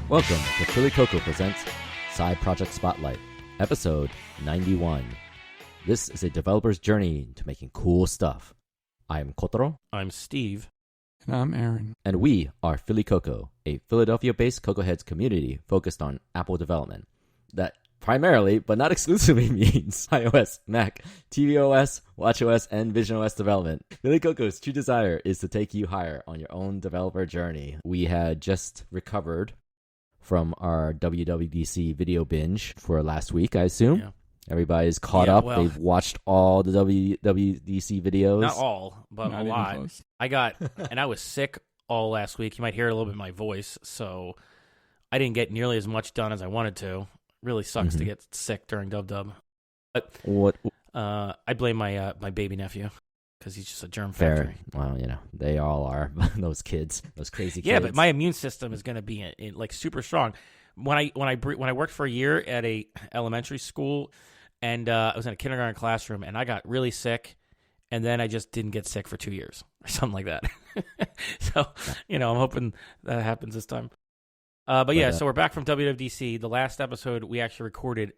Welcome to Philly Coco Presents Side Project Spotlight, episode 91. This is a developer's journey to making cool stuff. I am Kotaro. I'm Steve. And I'm Aaron. And we are Philly Coco, a Philadelphia-based Coco Heads community focused on Apple development that primarily, but not exclusively, means iOS, Mac, tvOS, watchOS, and visionOS development. Philly Coco's true desire is to take you higher on your own developer journey. We had just recovered from our WWDC video binge for last week, I assume. Yeah. Everybody's caught up. Well, they've watched all the WWDC videos. Not all, but a lot. I was sick all last week. You might hear a little bit of my voice, so I didn't get nearly as much done as I wanted to. Really sucks to get sick during Dub. But I blame my baby nephew because he's just a germ factory. Well, they all are. Those kids, those crazy kids. Yeah, but my immune system is going to be like super strong. When I worked for a year at a elementary school, and I was in a kindergarten classroom, and I got really sick, and then I just didn't get sick for 2 years or something like that. So, I'm hoping that happens this time. So we're back from WWDC. The last episode we actually recorded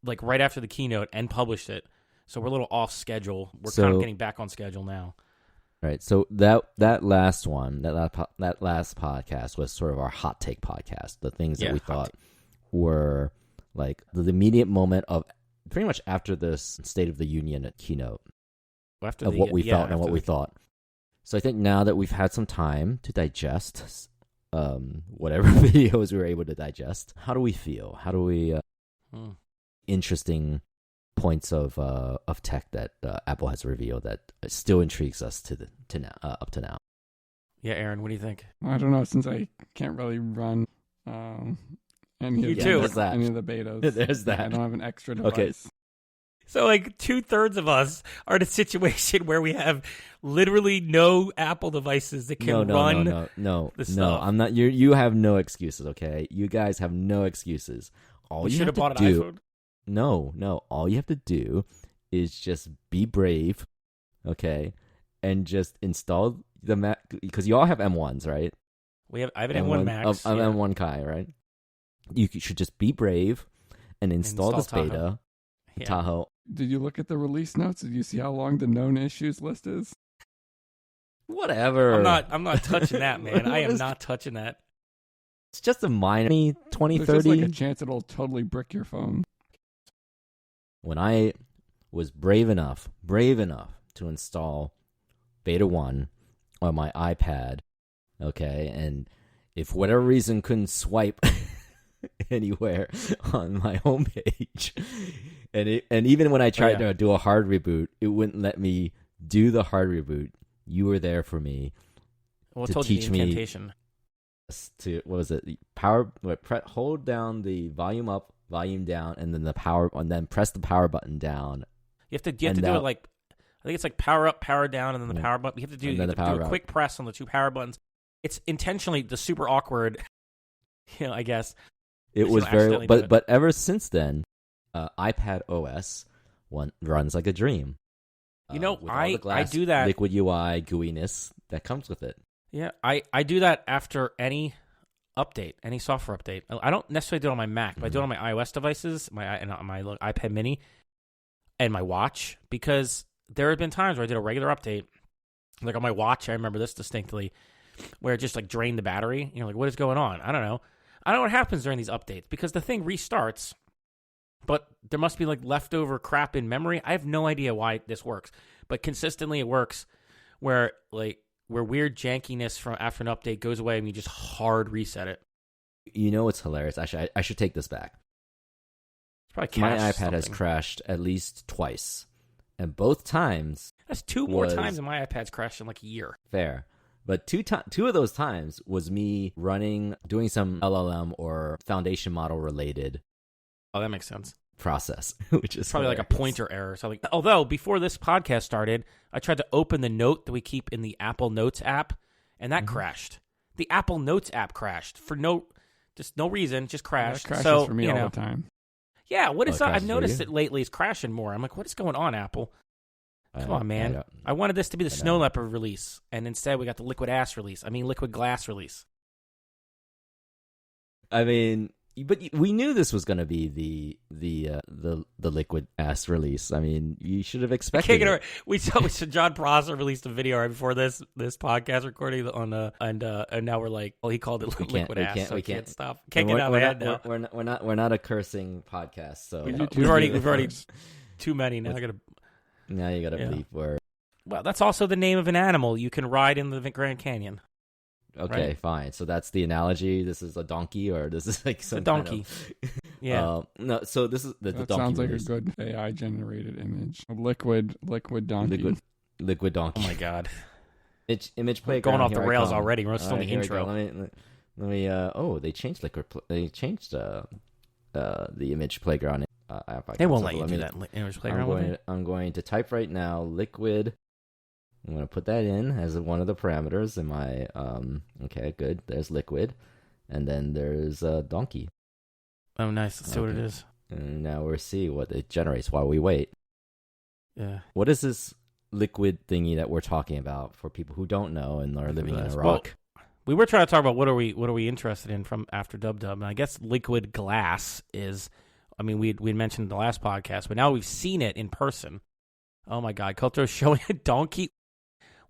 like right after the keynote and published it. So we're a little off schedule. We're kind of getting back on schedule now. Right. So that last one, that last podcast was sort of our hot take podcast. The things that we thought were like the immediate moment of pretty much after this State of the Union keynote of what we felt and what we thought. So I think now that we've had some time to digest whatever videos we were able to digest, how do we feel? How do we interesting points of tech that Apple has revealed that still intrigues us up to now? Yeah, Aaron, what do you think? I don't know, since I can't really run any of the betas. There's that. I don't have an extra device. Okay. So like 2/3 of us are in a situation where we have literally no Apple devices that can run the stuff. No, I'm not. You have no excuses, okay? You guys have no excuses. We should have bought an iPhone. No. All you have to do is just be brave, okay, and just install the Mac, because you all have M1s, right? I have an M1 Max. M1 Kai, right? You should just be brave and install this beta. Tahoe. Did you look at the release notes? Did you see how long the known issues list is? Whatever. I'm not touching that, man. I am not touching that. It's just a minor 20, There's 30. Just like a chance it'll totally brick your phone. When I was brave enough to install Beta 1 on my iPad, okay, and if for whatever reason couldn't swipe anywhere on my homepage, and even when I tried to do a hard reboot, it wouldn't let me do the hard reboot. You were there for me to teach me to, what was it? Hold down the volume up, volume down, and then then press the power button down. You have to do it like, I think it's like power up, power down, and then the power button. You have to do a quick press on the two power buttons. It's intentionally the super awkward, I guess. It was very, but ever since then, iPad OS runs like a dream. I do that. Liquid UI gooiness that comes with it. Yeah, I do that after any update, any software update. I don't necessarily do it on my Mac, but I do it on my iOS devices, my iPad mini, and my watch, because there have been times where I did a regular update, like on my watch, I remember this distinctly, where it just like drained the battery. Like, what is going on? I don't know. I don't know what happens during these updates, because the thing restarts, but there must be like leftover crap in memory. I have no idea why this works, but consistently it works where weird jankiness from after an update goes away and you just hard reset it. What's hilarious? Actually, I should take this back. My iPad has crashed at least twice, and both times... That's two more times than my iPad's crashed in like a year. Fair. But two of those times was me doing some LLM or foundation model related. Oh, that makes sense. Process, which is probably hilarious. Like a pointer error or something. Although before this podcast started, I tried to open the note that we keep in the Apple Notes app, and that crashed. The Apple Notes app crashed for no reason, just crashed. That crashes for me all the time. Yeah, what is that? I've noticed it lately. It's crashing more. I'm like, what is going on, Apple? Come on, man. I wanted this to be the Snow Leopard release, and instead we got the Liquid Glass release. I mean, but we knew this was going to be the liquid ass release. I mean, you should have expected it. We saw John Prosser released a video right before this podcast recording on and now we're like, well, he called it liquid ass. We can't stop. Can't get out of my head now. We're not a cursing podcast, so we've already too many now. Now you gotta bleep word. Well, that's also the name of an animal you can ride in the Grand Canyon. Okay, right? Fine. So that's the analogy. This is a donkey, or this is like some donkey. Kind of, yeah. No. So this is the donkey. Sounds like a good AI generated image. A liquid donkey. Liquid donkey. Oh my god. Image playground. Going off the rails already. We're still in the intro. Let me. Oh, they changed They changed the image playground. They won't let you do that image playground. I'm going to type right now. Liquid. I'm going to put that in as one of the parameters in my, okay, good. There's liquid. And then there's donkey. Oh, nice. Let's see what it is. And now we'll see what it generates while we wait. Yeah. What is this liquid thingy that we're talking about for people who don't know and are living in Iraq? Well, we were trying to talk about what are we interested in from after Dub. And I guess liquid glass is, I mean, we'd mentioned in the last podcast, but now we've seen it in person. Oh my God. Kultro's showing a donkey.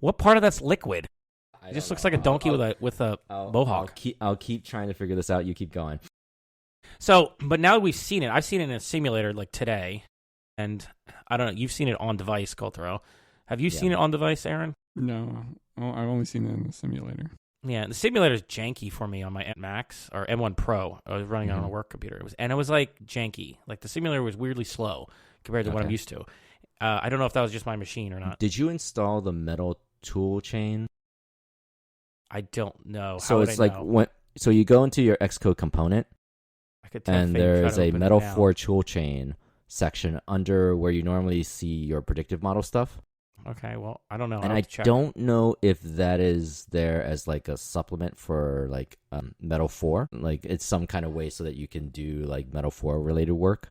What part of that's liquid? It just looks like a donkey with a mohawk. I'll keep trying to figure this out. You keep going. So, but now we've seen it. I've seen it in a simulator like today, and I don't know. You've seen it on device, Kultro. Have you seen it on device, Aaron? No, I've only seen it in the simulator. Yeah, the simulator is janky for me on my Max or M1 Pro. I was running it on a work computer. It was like janky. Like the simulator was weirdly slow compared to what I'm used to. I don't know if that was just my machine or not. Did you install the metal tool chain? I don't know. So it's like so you go into your Xcode component, and there's a Metal 4 tool chain section under where you normally see your predictive model stuff. Okay, well, I don't know. And I don't know if that is there as like a supplement for like Metal 4. Like it's some kind of way so that you can do like Metal 4 related work.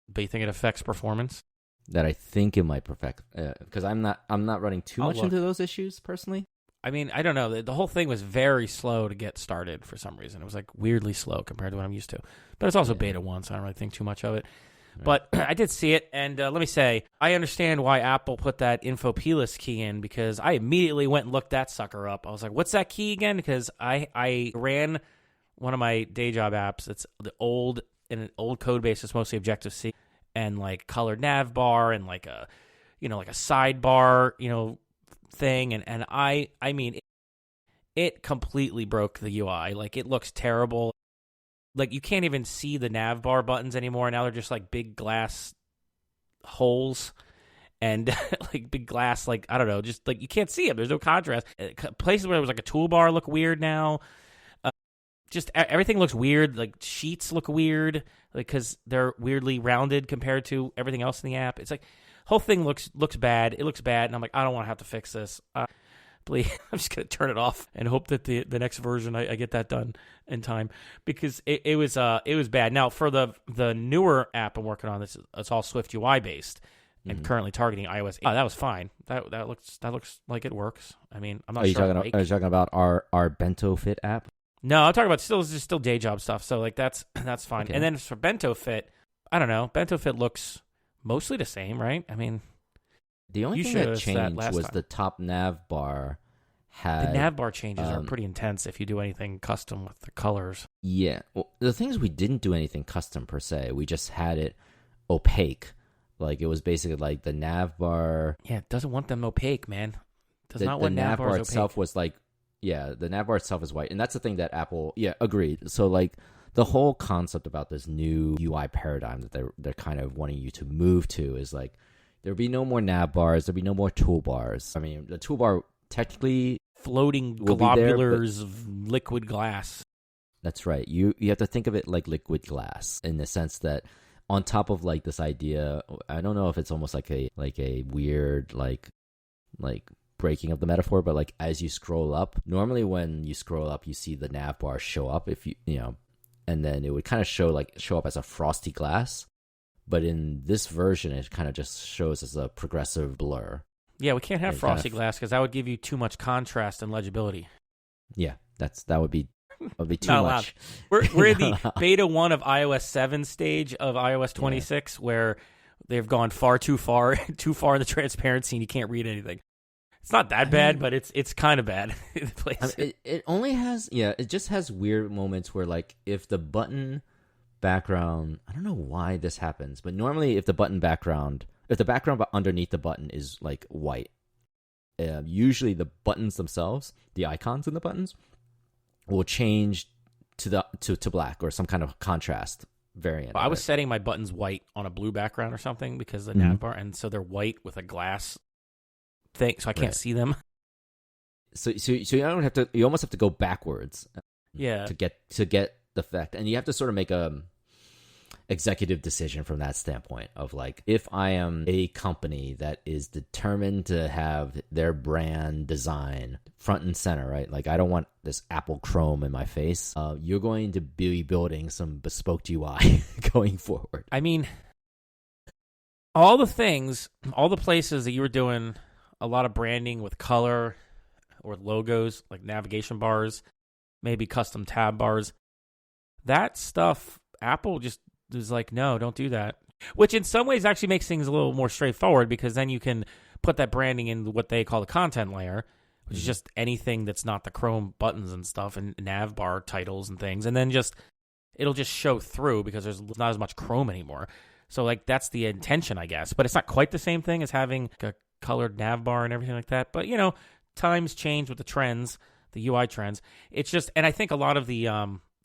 But you think it affects performance? That I think it might perfect, because I'm not running too much into those issues personally. I mean, I don't know. The whole thing was very slow to get started for some reason. It was like weirdly slow compared to what I'm used to. But it's also beta 1, so I don't really think too much of it. Right. But I did see it, and let me say, I understand why Apple put that InfoPLIS key in, because I immediately went and looked that sucker up. I was like, what's that key again? Because I ran one of my day job apps. It's the old code base. It's mostly Objective-C. And like colored nav bar and like a sidebar, thing. And I mean, it completely broke the UI. Like it looks terrible. Like you can't even see the nav bar buttons anymore. Now they're just like big glass holes and like big glass, like, I don't know, just like you can't see them. There's no contrast. Places where it was like a toolbar look weird now. Just everything looks weird. Like sheets look weird, like because they're weirdly rounded compared to everything else in the app. It's like whole thing looks bad. It looks bad, and I'm like, I don't want to have to fix this. Please, I'm just gonna turn it off and hope that the next version I get that done in time, because it was bad. Now for the newer app I'm working on, it's all Swift UI based and currently targeting iOS 8. That was fine. That looks like it works. I mean, I'm not sure. Are you talking about our Bento Fit app? No, I'm talking about still day job stuff. So like that's fine. Okay. And then for Bento Fit, I don't know. Bento Fit looks mostly the same, right? I mean, the only thing that changed was the top nav bar had the nav bar changes are pretty intense if you do anything custom with the colors. Yeah. Well, the thing is, we didn't do anything custom per se. We just had it opaque. Like it was basically like the nav bar. Yeah, it doesn't want them opaque, man. Does not want nav bar itself was like. Yeah, the nav bar itself is white. And that's the thing that Apple, agreed. So, like, the whole concept about this new UI paradigm that they're kind of wanting you to move to is, like, there'll be no more nav bars. There'll be no more toolbars. I mean, the toolbar technically floating globulars of liquid glass. That's right. You have to think of it like liquid glass in the sense that on top of, like, this idea, I don't know if it's almost like a weird, like breaking of the metaphor, but like as you scroll up, normally when you scroll up you see the nav bar show up, if you and then it would kind of show up as a frosty glass, but in this version it kind of just shows as a progressive blur. Yeah, we can't have frosty glass because that would give you too much contrast and legibility. Yeah, that would be It'll be too Not much. allowed. We're in the beta 1 of iOS 7 stage of iOS 26, where they've gone too far in the transparency, and you can't read anything. It's not that bad, but it's kind of bad. It only has it just has weird moments where like if the button background, I don't know why this happens, but normally if the background underneath the button is like white, usually the buttons themselves, the icons in the buttons, will change to black or some kind of contrast variant. I was setting my buttons white on a blue background or something because of the nav bar, and so they're white with a glass thing, so I can't see them. So you don't have to. You almost have to go backwards. To get the effect, and you have to sort of make a executive decision from that standpoint of like, if I am a company that is determined to have their brand design front and center, right? Like, I don't want this Apple Chrome in my face. You're going to be building some bespoke UI going forward. I mean, all the places that you were doing a lot of branding with color or logos, like navigation bars, maybe custom tab bars, that stuff, Apple just was like, no, don't do that. Which in some ways actually makes things a little more straightforward, because then you can put that branding in what they call the content layer, which is just anything that's not the Chrome buttons and stuff and nav bar titles and things. And then it'll just show through because there's not as much Chrome anymore. So like that's the intention, I guess. But it's not quite the same thing as having a colored nav bar and everything like that. But, times change with the trends, the UI trends. It's just, and I think a lot of the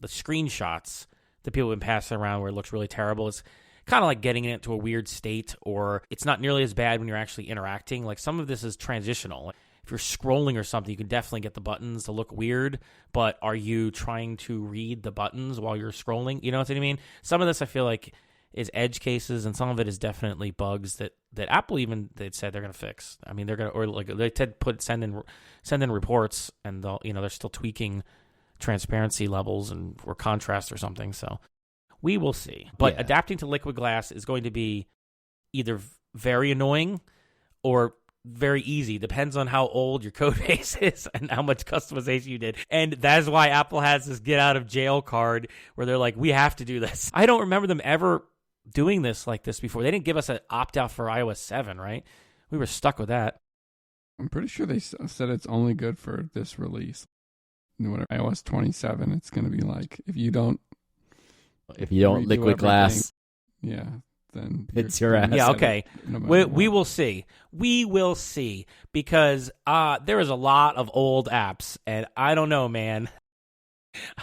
screenshots that people have been passing around where it looks really terrible is kind of like getting it into a weird state, or it's not nearly as bad when you're actually interacting. Like some of this is transitional. If you're scrolling or something, you can definitely get the buttons to look weird, but are you trying to read the buttons while you're scrolling? You know what I mean? Some of this I feel like is edge cases, and some of it is definitely bugs that Apple even they said they're going to fix. I mean, they're going to, or like they send in reports, and they're still tweaking transparency levels or contrast or something. So we will see. But adapting to liquid glass is going to be either very annoying or very easy. Depends on how old your code base is and how much customization you did. And that is why Apple has this get out of jail card where they're like, we have to do this. I don't remember them ever doing this like this before. They didn't give us an opt-out for iOS 7, right? We were stuck with that. I'm pretty sure they said it's only good for this release. Whatever, iOS 27, it's going to be like, if you don't liquid glass, then it's your ass. Yeah, okay. We will see. We will see, because there is a lot of old apps, and I don't know, man.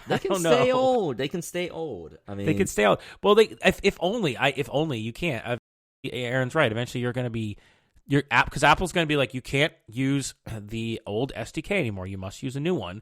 They can stay old. They can stay old. I mean, they can stay old. Well, if only you can't. Aaron's right. Eventually, you're going to be your app, because Apple's going to be like, you can't use the old SDK anymore. You must use a new one,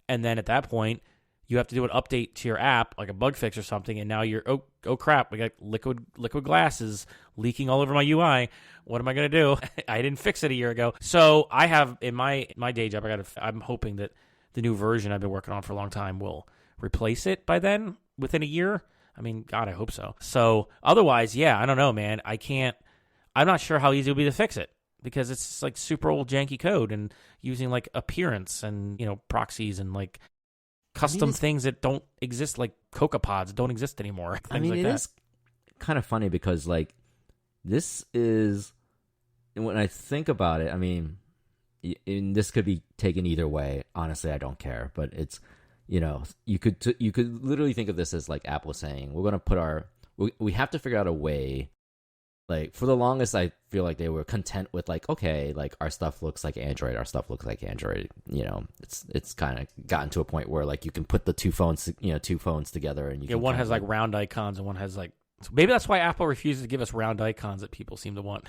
and then at that point, you have to do an update to your app, like a bug fix or something, and now you're oh crap, we got liquid glasses leaking all over my UI. What am I going to do? I didn't fix it a year ago. So I have in my day job, I'm hoping that the new version I've been working on for a long time will replace it by then, within a year. I mean, God, I hope so. So otherwise, I don't know, man. I'm not sure how easy it will be to fix it, because it's like super old janky code and using like appearance and, proxies and like custom things that don't exist, like CocoaPods don't exist anymore. It is kind of funny because like this is, when I think about it, I mean, and this could be taken either way. Honestly, I don't care, but it's, you could literally think of this as like Apple saying, we're going to put we have to figure out a way. Like for the longest, I feel like they were content with like, okay, like our stuff looks like Android. It's kind of gotten to a point where like you can put the two phones together, and you can one has like round icons and one has like, maybe that's why Apple refuses to give us round icons that people seem to want.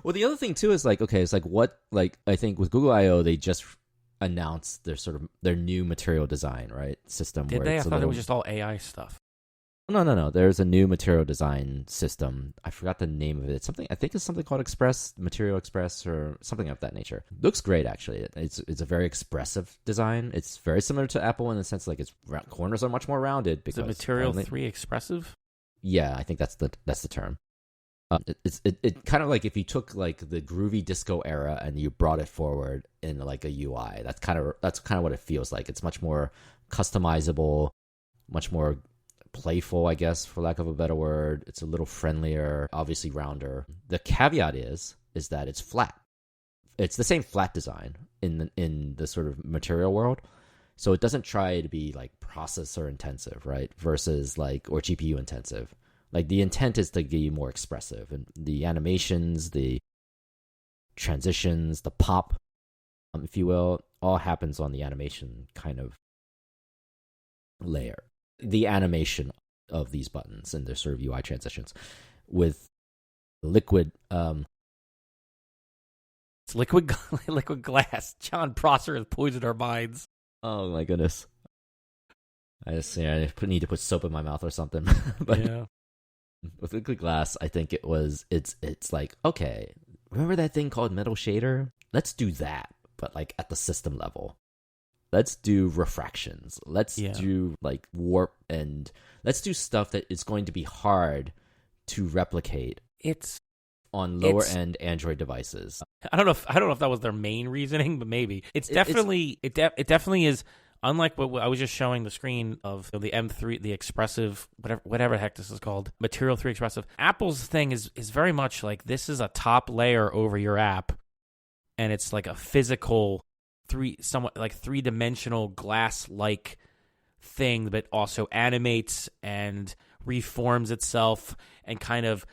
Well, the other thing too is like, okay, it's like what, like I think with Google I/O they just announced their new material design, right, system. Did they? I thought it was just all AI stuff. No. There's a new material design system. I forgot the name of it. I think it's something called Material Express, or something of that nature. Looks great, actually. It's a very expressive design. It's very similar to Apple in the sense like its corners are much more rounded. Because is it Material 3 expressive? Yeah, I think that's the term. It kind of like if you took like the groovy disco era and you brought it forward in like a UI. That's kind of what it feels like. It's much more customizable, much more playful, I guess, for lack of a better word. It's a little friendlier, obviously rounder. The caveat is that it's flat. It's the same flat design in the sort of material world. So it doesn't try to be like processor intensive, right? Versus like, or GPU intensive. Like the intent is to be more expressive, and the animations, the transitions, the pop, if you will, all happens on the animation kind of layer. The animation of these buttons and their sort of UI transitions with liquid. It's liquid glass. John Prosser has poisoned our minds. Oh my goodness! I need to put soap in my mouth or something. But yeah. With liquid glass, I think it's like, okay, remember that thing called metal shader? Let's do that, but like at the system level. Let's do refractions. Let's do like warp, and let's do stuff that is going to be hard to replicate. It's on lower end Android devices. I don't know if that was their main reasoning, but maybe it definitely is. Unlike what I was just showing the screen of the M3, the Expressive, whatever the heck this is called, Material 3 Expressive. Apple's thing is very much like this is a top layer over your app, and it's like a physical somewhat like three-dimensional glass-like thing that also animates and reforms itself, and kind of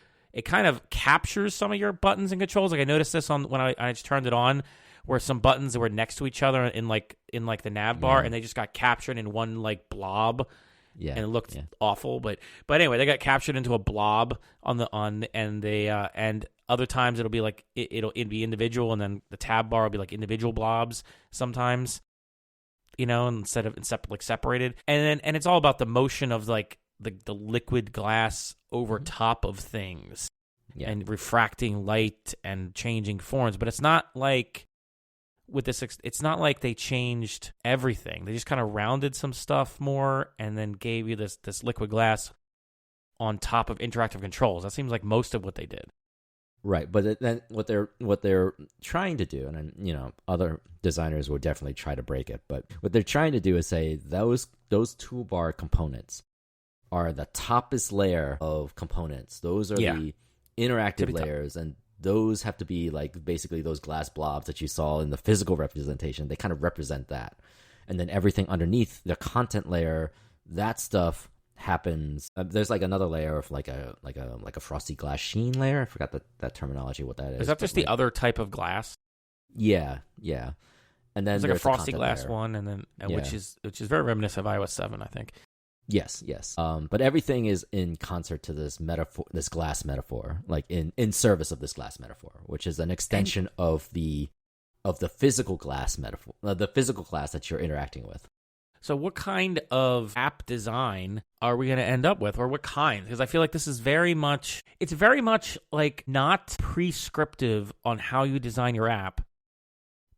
captures some of your buttons and controls. Like I noticed this on when I just turned it on, where some buttons that were next to each other in the nav bar, and they just got captured in one like blob. Yeah, and it looked awful, but anyway, they got captured into a blob and other times it'll be like it'll be individual, and then the tab bar will be like individual blobs sometimes, instead of separated, and it's all about the motion of like the liquid glass over top of things, and refracting light and changing forms. But it's not like with this, it's not like they changed everything. They just kind of rounded some stuff more, and then gave you this liquid glass on top of interactive controls. That seems like most of what they did. Right, but then what they're trying to do, and other designers will definitely try to break it, but what they're trying to do is say those toolbar components are the toppest layer of components. Those are the interactive layers, and those have to be like basically those glass blobs that you saw in the physical representation. They kind of represent that, and then everything underneath the content layer, that stuff happens. There's like another layer of like a frosty glass sheen layer. I forgot that terminology. What that is? Is that just the other type of glass? Yeah. And then there's like a frosty glass layer. one, and then which is very reminiscent of iOS 7, I think. Yes. But everything is in concert to this metaphor, this glass metaphor, like in service of this glass metaphor, which is an extension of the physical glass metaphor, the physical glass that you're interacting with. So what kind of app design are we going to end up with, or what kind? Because I feel like this is very much like not prescriptive on how you design your app,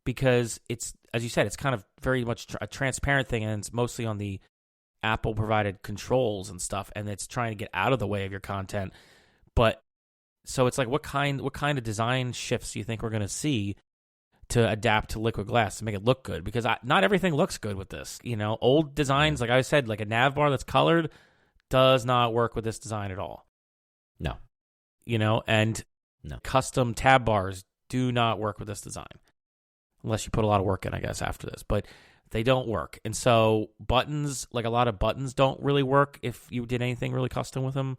because it's, as you said, it's kind of very much a transparent thing, and it's mostly on the Apple provided controls and stuff, and it's trying to get out of the way of your content. But so it's like, what kind of design shifts do you think we're going to see to adapt to liquid glass to make it look good? Because not everything looks good with this. Old designs, like I said, like a nav bar that's colored, does not work with this design at all. No. And custom tab bars do not work with this design, unless you put a lot of work in, I guess, after this. But they don't work. And so buttons, like a lot of buttons, don't really work if you did anything really custom with them.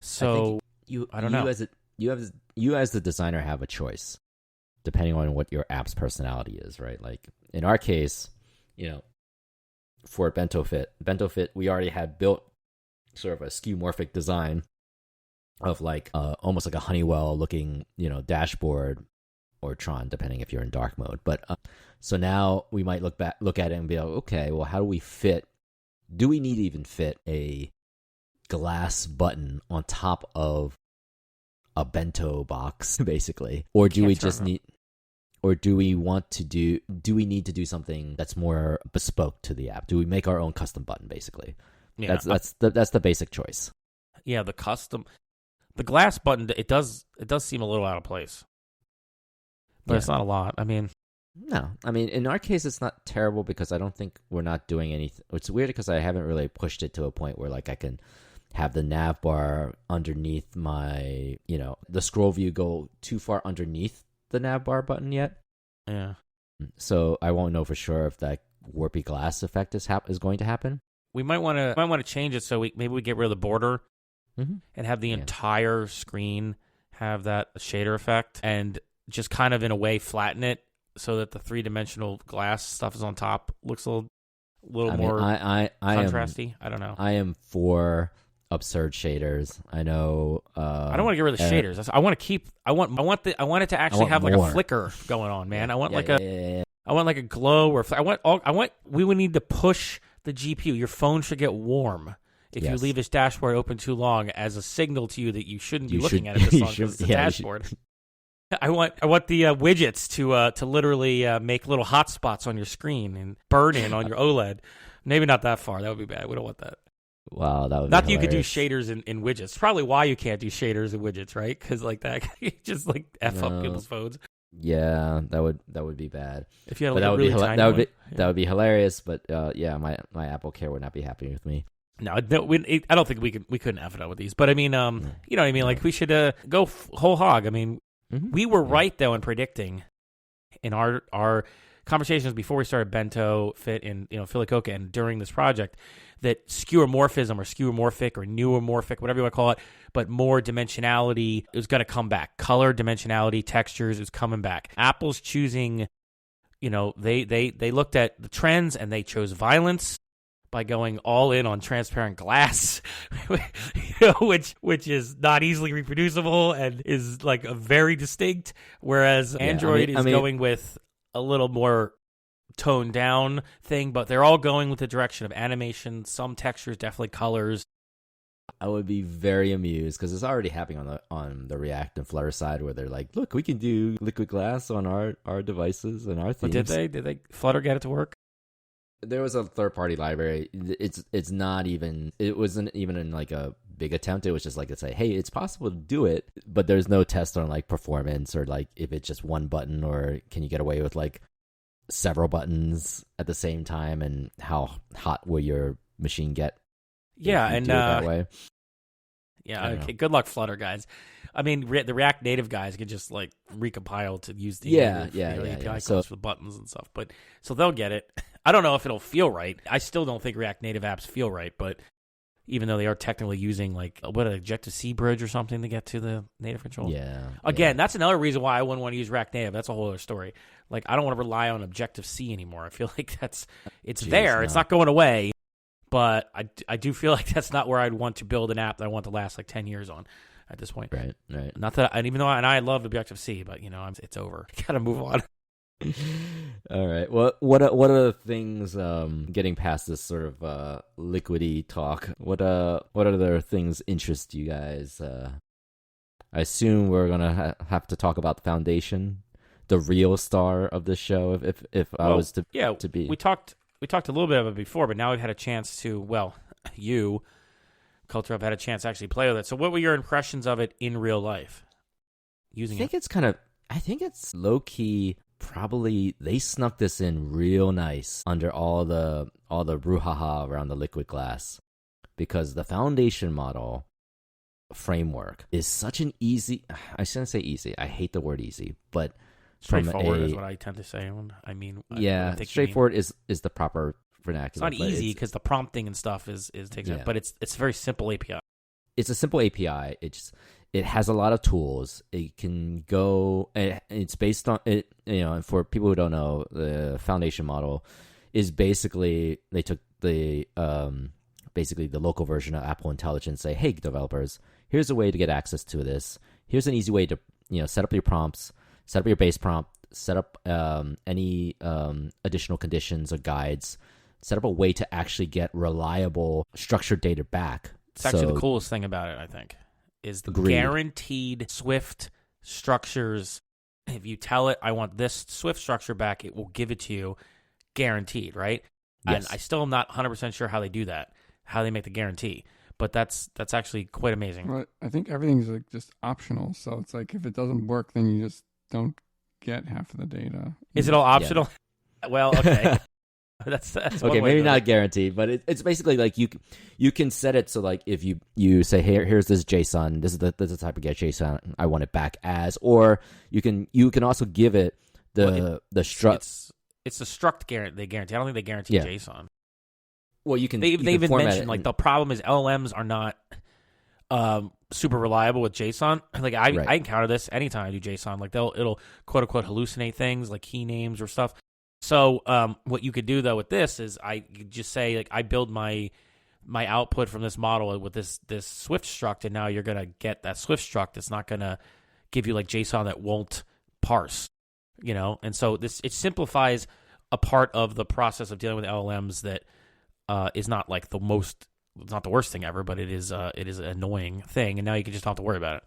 So I don't know. You as the designer have a choice, depending on what your app's personality is, right? Like in our case, for Bento Fit, we already had built sort of a skeuomorphic design of like almost like a Honeywell looking, dashboard, or Tron, depending if you're in dark mode. But so now we might look at it and be like, okay, well, how do we fit? Do we need to even fit a glass button on top of a bento box, basically, or do we just need? Or do we need to do something that's more bespoke to the app? Do we make our own custom button, basically? Yeah. That's the basic choice. Yeah, the glass button, it does seem a little out of place. But it's not a lot. I mean, No, I mean, in our case, it's not terrible because I don't think we're not doing anything. It's weird because I haven't really pushed it to a point where like I can have the nav bar underneath my, the scroll view go too far underneath the nav bar button yet. Yeah. So I won't know for sure if that warpy glass effect is going to happen. We might want to change it so maybe we get rid of the border and have the entire screen have that shader effect and just kind of in a way flatten it so that the 3-dimensional glass stuff is on top. Looks a little more contrasty. I don't know. I am for absurd shaders. I know. I don't want to get rid of the shaders. I want to keep. I want it to actually have like a flicker going on, man. I want I want like a glow or we would need to push the GPU. Your phone should get warm if you leave this dashboard open too long as a signal to you that you shouldn't be looking at it this long because it's a dashboard. I want the widgets to literally make little hot spots on your screen and burn in on your OLED. Maybe not that far. That would be bad. We don't want that. Wow, that would not be that you could do shaders in widgets. It's probably why you can't do shaders in widgets, right? Because like that, you just like f up people's phones. Yeah, that would be bad. If you had that would be hilarious. But my Apple Care would not be happy with me. No, I don't think we couldn't f it up with these. But I mean, you know what I mean? Like we should go whole hog. I mean, we were right though in predicting in our conversations before we started Bento Fit and Philococa and during this project that skeuomorphism or skeuomorphic or neuromorphic, whatever you want to call it, but more dimensionality is going to come back. Color, dimensionality, textures is coming back. Apple's choosing, they looked at the trends and they chose violence by going all in on transparent glass, which is not easily reproducible and is like a very distinct, whereas Android is going with a little more toned down thing, but they're all going with the direction of animation, some textures, definitely colors. I would be very amused because it's already happening on the React and Flutter side where they're like, look, we can do liquid glass on our devices and our themes. But did they Flutter get it to work? There was a third-party library. It wasn't even in like a big attempt. It was just like to say, hey, it's possible to do it, but there's no test on like performance or like if it's just one button or can you get away with like several buttons at the same time and how hot will your machine get? Yeah, and do it that way. Yeah, okay. Good luck, Flutter guys. I mean, the React Native guys can just like recompile to use the API calls for buttons and stuff. But so they'll get it. I don't know if it'll feel right. I still don't think React Native apps feel right. But even though they are technically using like an Objective-C bridge or something to get to the native control. Yeah. Again, that's another reason why I wouldn't want to use React Native. That's a whole other story. Like I don't want to rely on Objective-C anymore. I feel like it's there. No. It's not going away. But I do feel like that's not where I'd want to build an app that I want to last like 10 years on at this point. Right. Not that, and even though I love Objective-C, but it's over. Gotta move on. All right. Well, what are the things getting past this sort of liquidy talk? What other things interest you guys? I assume we're gonna have to talk about the foundation, the real star of the show. If I was to be, we talked a little bit of it before, but now we've had a chance to, you, Culture Hub, had a chance to actually play with it. So what were your impressions of it in real life? I think it's low-key, probably they snuck this in real nice under all the brouhaha around the liquid glass. Because the foundation model framework is such an easy, I shouldn't say easy, I hate the word easy, but straightforward is what I tend to say. Straightforward is the proper vernacular. It's not easy because the prompting and stuff takes it, but it's a very simple API. It's a simple API. It has a lot of tools. It can go. It's based on it. For people who don't know, the foundation model is basically they took the local version of Apple Intelligence. Say, hey, developers, here's a way to get access to this. Here's an easy way to set up your prompts. Set up your base prompt, set up any additional conditions or guides, set up a way to actually get reliable structured data back. It's actually the coolest thing about it, I think, is the guaranteed Swift structures. If you tell it, I want this Swift structure back, it will give it to you guaranteed, right? Yes. And I still am not 100% sure how they do that, how they make the guarantee. But that's actually quite amazing. Well, I think everything's like just optional. So it's like if it doesn't work, then you just don't get half of the data. Is it all optional? Well, okay. That's okay, maybe not guaranteed, but it's basically like you can set it so like if you say here's this JSON, this is the type of get JSON I want it back as, or you can also give it the struct. It's a struct they guarantee. I don't think they guarantee JSON. Well, you can. They've even mentioned like the problem is LLMs are not super reliable with JSON. Like I encounter this anytime I do JSON. Like it'll quote unquote hallucinate things like key names or stuff. So what you could do though with this is I could just say like I build my output from this model with this Swift struct, and now you're gonna get that Swift struct. It's not gonna give you like JSON that won't parse, And so it simplifies a part of the process of dealing with LLMs that is not like it's not the worst thing ever, but it is an annoying thing, and now you can just not have to worry about it.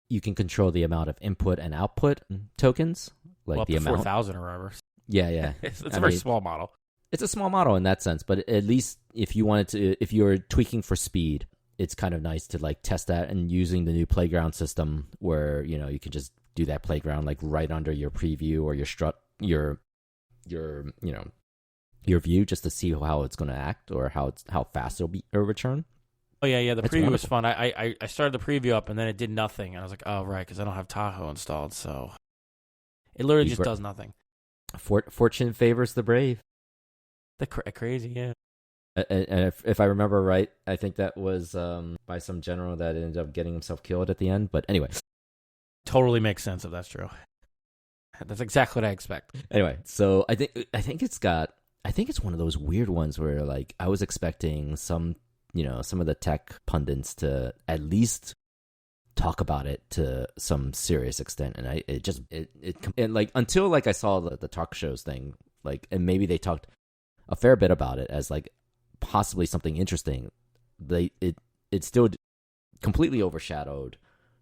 You can control the amount of input and output tokens, like up the to amount 4,000 or whatever. Yeah. It's a very small model. It's a small model in that sense, but at least if you're tweaking for speed, it's kind of nice to like test that and using the new playground system where, you can just do that playground like right under your preview or your strut, your view just to see how it's going to act or how fast it'll be or return. Oh yeah. The That's preview wonderful. was fun. I started the preview up and then it did nothing. And I was like, oh right, because I don't have Tahoe installed, so it literally just does nothing. Fortune favors the brave. Crazy, yeah. And if I remember right, I think that was by some general that ended up getting himself killed at the end. But anyway, totally makes sense if that's true. That's exactly what I expect. Anyway, so I think it's one of those weird ones where like I was expecting some of the tech pundits to at least talk about it to some serious extent, and it like until like I saw the talk shows thing, like, and maybe they talked a fair bit about it as like possibly something interesting. It still completely overshadowed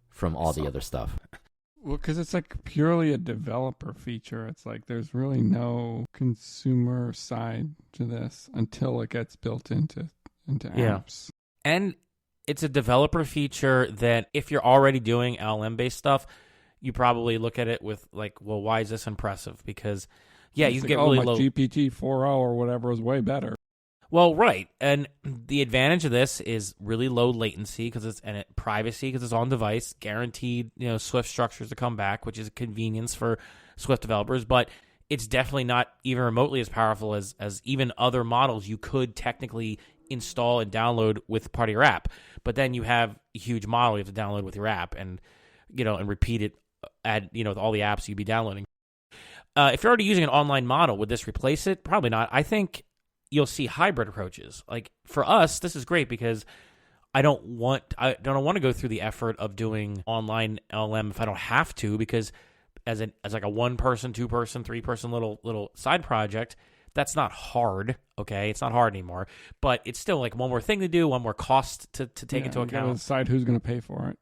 from all the other stuff. Well, because it's like purely a developer feature. It's like there's really no consumer side to this until it gets built into apps. And it's a developer feature that if you're already doing LLM-based stuff, you probably look at it with like, well, why is this impressive? Because, you like, get really my low. GPT 4.0 or whatever is way better. Well, right. And the advantage of this is really low latency privacy because it's on device, guaranteed, Swift structures to come back, which is a convenience for Swift developers. But it's definitely not even remotely as powerful as even other models you could technically install and download with part of your app. But then you have a huge model you have to download with your app and, and repeat it with all the apps you'd be downloading. If you're already using an online model, would this replace it? Probably not. I think you'll see hybrid approaches. Like for us, this is great because I don't want to go through the effort of doing online LLM if I don't have to, because as like a 1-person, 2-person, 3-person little side project, that's not hard. Okay, it's not hard anymore, but it's still like one more thing to do, one more cost to take into account. You gotta decide who's going to pay for it.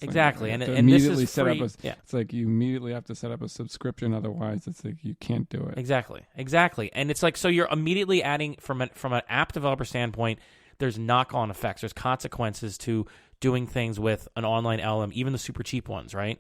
Exactly, like, and this is free. It's like you immediately have to set up a subscription, otherwise it's like you can't do it. Exactly, and it's like so you're immediately adding from an app developer standpoint. There's knock-on effects. There's consequences to doing things with an online LLM, even the super cheap ones, right?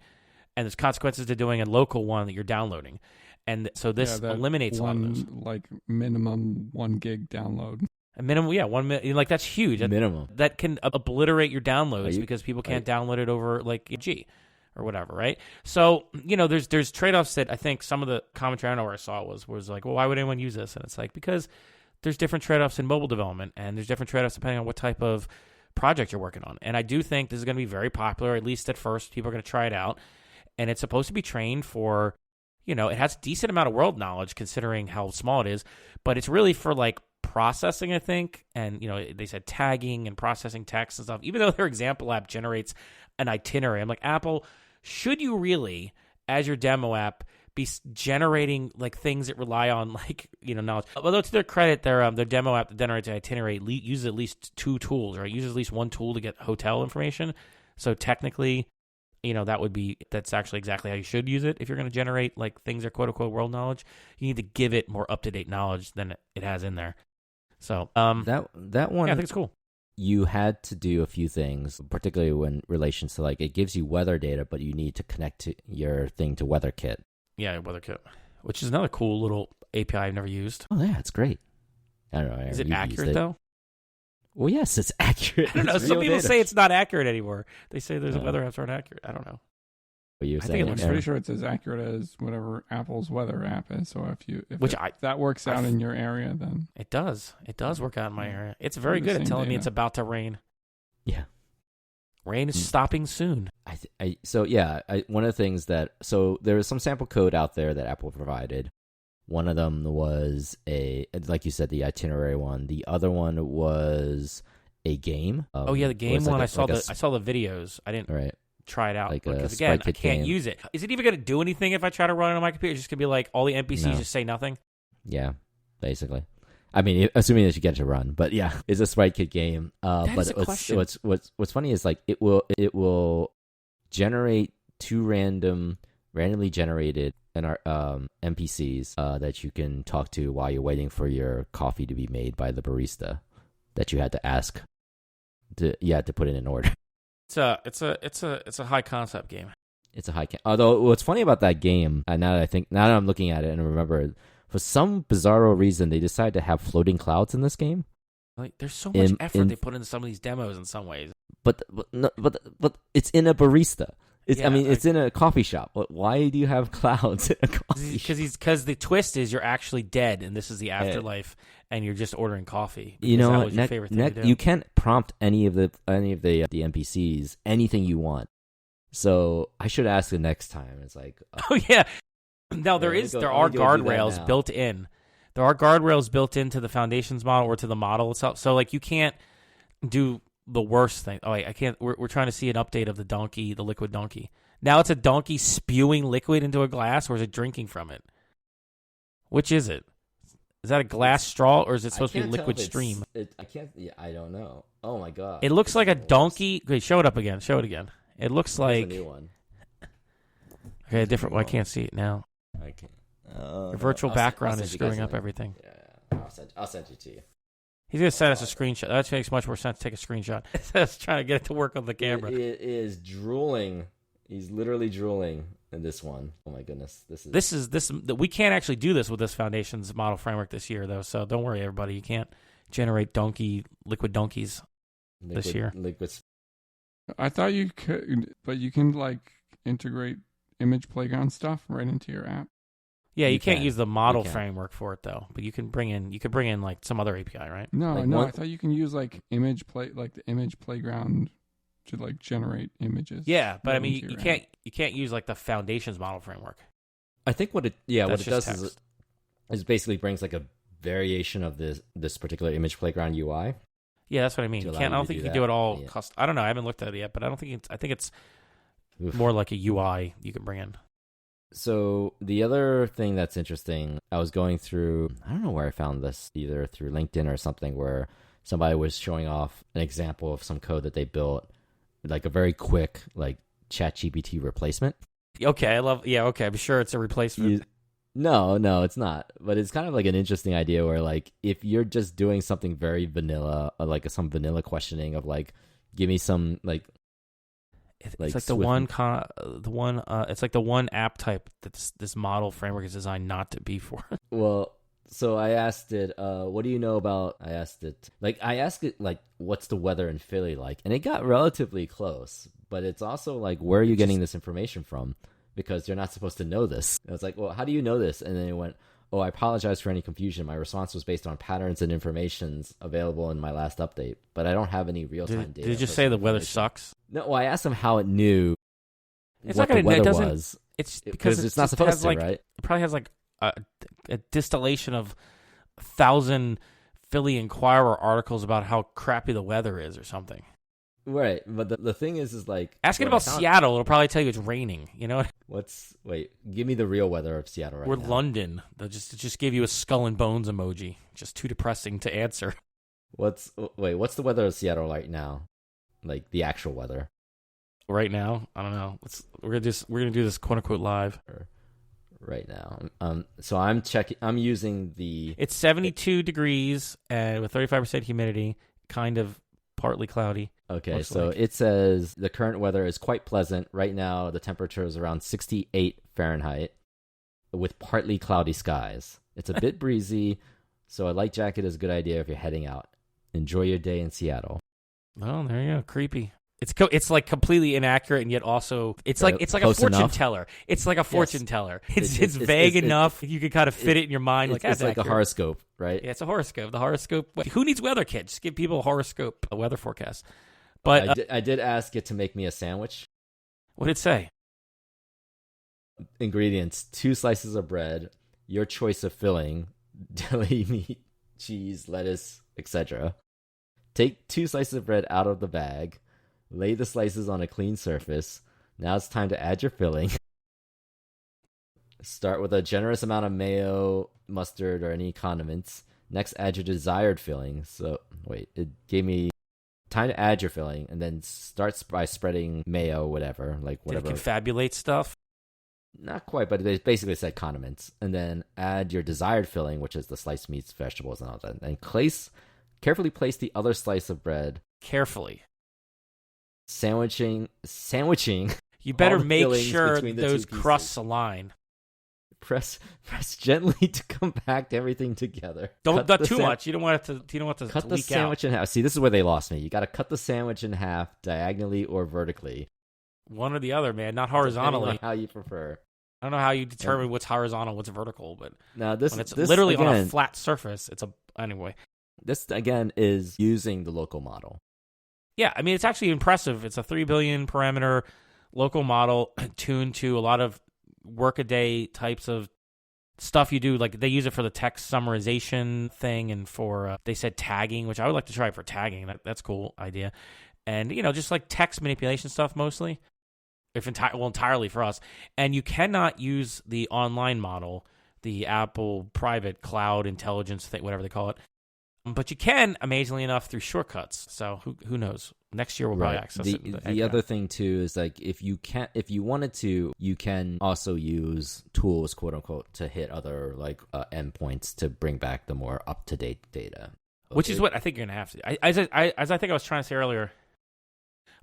And there's consequences to doing a local one that you're downloading. And so this eliminates a lot of those. Like minimum 1 gig download. A minimum, 1 minute. Like that's huge. Minimum. That can obliterate your downloads because people can't download it over like G or whatever, right? So there's trade-offs that I think some of the commentary I know where I saw was like, well, why would anyone use this? And it's like because there's different trade-offs in mobile development, and there's different trade-offs depending on what type of project you're working on. And I do think this is going to be very popular. At least at first, people are going to try it out, and it's supposed to be trained for. It has a decent amount of world knowledge considering how small it is, but it's really for like processing, I think. And, they said tagging and processing text and stuff, even though their example app generates an itinerary. I'm like, Apple, should you really, as your demo app, be generating like things that rely on like, knowledge? Although to their credit, their demo app that generates an itinerary uses at least 2 tools, right? Uses at least 1 tool to get hotel information. So technically, that's actually exactly how you should use it. If you're going to generate like things that are quote unquote world knowledge, you need to give it more up to date knowledge than it has in there. So that one, yeah, I think it's cool. You had to do a few things, particularly when relations to like it gives you weather data, but you need to connect to your thing to WeatherKit. Yeah, WeatherKit, which is another cool little API I've never used. Oh yeah, it's great. I don't know. Is it accurate though? Well, yes, it's accurate. I don't know. It's Some real people data. say it's not accurate anymore. They say there's weather apps aren't accurate. I don't know. What you were I think saying, it I'm looks pretty sure it's as accurate as whatever Apple's weather app is. So if that works out in your area, then it does. It does work out in my area. It's very the good at same telling me data. it's about to rain. Yeah. Rain is stopping soon. One of the things so there was some sample code out there that Apple provided. One of them was like you said, the itinerary one. The other one was a game. The game one. I saw the videos. I didn't right. try it out Like because a again, Sprite I Kit can't game. use it. Is it even going to do anything if I try to run it on my computer? It's just going to be like all the NPCs just say nothing. Yeah, basically. I mean, assuming that you get it to run, but yeah, it's a Sprite Kit game. That but is a question. What's funny is like it will generate two randomly generated NPCs that you can talk to while you're waiting for your coffee to be made by the barista that you had to ask to put it in order. It's a high concept game. It's a although what's funny about that game, now that I'm looking at it and remember, for some bizarro reason they decided to have floating clouds in this game. Like there's so much effort they put into some of these demos in some ways. But it's in a barista. It's in a coffee shop. Why do you have clouds in a coffee shop? Because the twist is you're actually dead, and this is the afterlife, and you're just ordering coffee. You know, that was your favorite thing to do. You can't prompt any of the NPCs anything you want. So I should ask the next time. It's like, oh yeah. Now there are guardrails built in. There are guardrails built into the foundations model or to the model itself. So like you can't do the worst thing. Oh, I can't. We're trying to see an update of the liquid donkey. Now it's a donkey spewing liquid into a glass, or is it drinking from it? Which is it? Is that a glass straw, or is it supposed to be a liquid stream? I can't. Yeah, I don't know. Oh my god! It looks like a donkey. Wait, show it up again. Show it again. It looks like a new one. Okay, a different one. I can't see it now. I can't. Your virtual background is screwing up everything. Yeah, I'll send it to you. He's gonna send us a screenshot. That makes much more sense to take a screenshot. I was trying to get it to work on the camera. It is drooling. He's literally drooling in this one. Oh my goodness, this is. We can't actually do this with this Foundations model framework this year, though. So don't worry, everybody. You can't generate liquid donkeys this year. I thought you could, but you can like integrate image playground stuff right into your app. Yeah, you can't use the model framework for it though, but you could bring in like some other API, right? No, I thought you can use like the image playground to like generate images. Yeah, but I mean you can't use like the Foundations model framework. I think what it does text. is basically brings like a variation of this particular image playground UI. Yeah, that's what I mean. I don't think you can do it all. Yeah. I don't know. I haven't looked at it yet, but I think it's more like a UI you can bring in. So the other thing that's interesting, I was going through, I don't know where I found this, either through LinkedIn or something, where somebody was showing off an example of some code that they built, like a very quick like ChatGPT replacement. Okay, I'm sure it's a replacement. No, it's not. But it's kind of like an interesting idea where like if you're just doing something very vanilla, or like some vanilla questioning of like, give me some like. It's like the one app type that this model framework is designed not to be for. Well, so I asked it, what do you know about? I asked it what's the weather in Philly like, and it got relatively close. But it's also like, where are you getting this information from? Because you're not supposed to know this. I was like, well, how do you know this? And then it went, oh, I apologize for any confusion. My response was based on patterns and informations available in my last update, but I don't have any real-time data. Did it just say the weather sucks? No, well, I asked him how it knew it's what not gonna, the weather it doesn't, was. It's because it's not supposed to, like, right? It probably has like a distillation of 1,000 Philly Inquirer articles about how crappy the weather is or something. Right, but the thing is like... Ask it about Seattle, it'll probably tell you it's raining, you know? Wait, give me the real weather of Seattle right now. Or London. They'll just give you a skull and bones emoji. Just too depressing to answer. What's the weather of Seattle right now? Like, the actual weather. Right now? I don't know. We're gonna do this quote-unquote live. Right now. So I'm using the... It's 72 degrees and with 35% humidity, kind of partly cloudy. Okay, so it says the current weather is quite pleasant. Right now, the temperature is around 68 Fahrenheit. with partly cloudy skies. It's a bit breezy, so a light jacket is a good idea if you're heading out. Enjoy your day in Seattle. Well, there you go. Creepy. It's like completely inaccurate, and yet also it's like a fortune teller. It's like a fortune teller. It's vague enough you can kind of fit it in your mind. It's like a horoscope, right? Yeah, it's a horoscope. The horoscope. Who needs weather kit? Just give people a horoscope, a weather forecast. But I did ask it to make me a sandwich. What did it say? Ingredients: 2 slices of bread, your choice of filling, deli meat, cheese, lettuce, etc. Take 2 slices of bread out of the bag. Lay the slices on a clean surface. Now it's time to add your filling. Start with a generous amount of mayo, mustard, or any condiments. Next, add your desired filling. So, it gave me time to add your filling, and then starts by spreading mayo, whatever. Did it confabulate stuff? Not quite, but they basically said condiments. And then add your desired filling, which is the sliced meats, vegetables, and all that. And carefully place the other slice of bread. Carefully. Sandwiching. You better make sure those crusts align. Press gently to compact everything together. Not too much. You don't want it to cut the leak sandwich in half. See, this is where they lost me. You got to cut the sandwich in half diagonally or vertically. One or the other, man. Not horizontally. How you prefer. I don't know how you determine what's horizontal, what's vertical, but now when it's literally again, on a flat surface. Anyway. This again is using the local model. Yeah, I mean, it's actually impressive. It's a 3 billion parameter local model tuned to a lot of workaday types of stuff you do. Like they use it for the text summarization thing and for, they said tagging, which I would like to try for tagging. That's a cool idea. And, just like text manipulation stuff mostly, entirely for us. And you cannot use the online model, the Apple private cloud intelligence thing, whatever they call it. But you can, amazingly enough, through shortcuts. So who knows? Next year we'll probably access it. The other thing too is like if you wanted to, you can also use tools, quote unquote, to hit other endpoints to bring back the more up to date data. Which is what I think you're gonna have to. As I think I was trying to say earlier,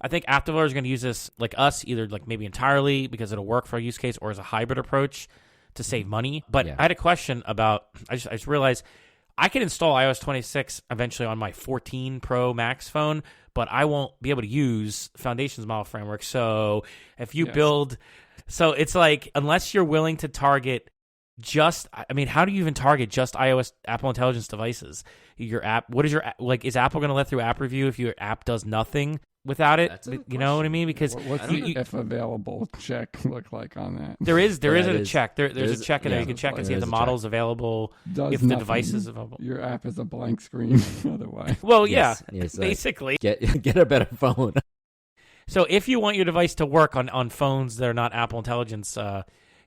I think app developers are gonna use this like us, either like maybe entirely because it'll work for a use case, or as a hybrid approach to save money. But I had a question about. I just realized. I can install iOS 26 eventually on my 14 Pro Max phone, but I won't be able to use Foundation's model framework. So if you build... So it's like, unless you're willing to target how do you even target just iOS Apple Intelligence devices? Your app... What is your... is Apple going to let through app review if your app does nothing without it? You know what I mean? Because what's the if available check look like on that? There is a check. There's a check in there. You can check and see if the model's available, if the device is available. Your app is a blank screen otherwise. Well, yes, basically. Get a better phone. So if you want your device to work on phones that are not Apple Intelligence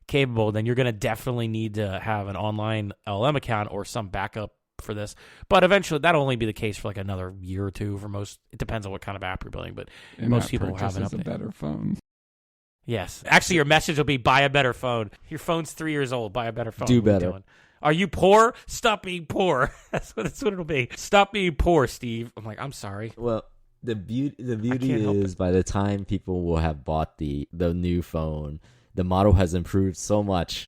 capable, then you're going to definitely need to have an online LLM account or some backup for this. But eventually that'll only be the case for like another year or two for most. It depends on what kind of app you're building, but most people will have an update. A better phone. Yes. Actually, your message will be buy a better phone. Your phone's 3 years old. Buy a better phone. Do better. Are you poor? Stop being poor. That's what it'll be. Stop being poor, Steve. I'm like, I'm sorry. Well, the beauty is by the time people will have bought the new phone, the model has improved so much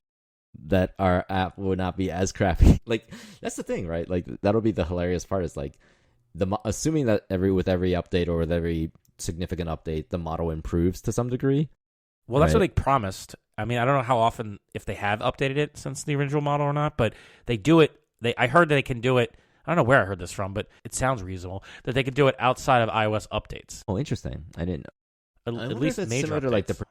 that our app will not be as crappy. Like that's the thing, right? Like that'll be the hilarious part is like assuming that with every update or with every significant update, the model improves to some degree. Well, that's what they promised. I mean, I don't know how often if they have updated it since the original model or not, but they do it. I heard that they can do it. I don't know where I heard this from, but it sounds reasonable that they can do it outside of iOS updates. Oh, interesting. I didn't know. At least it's major similar updates. To like the.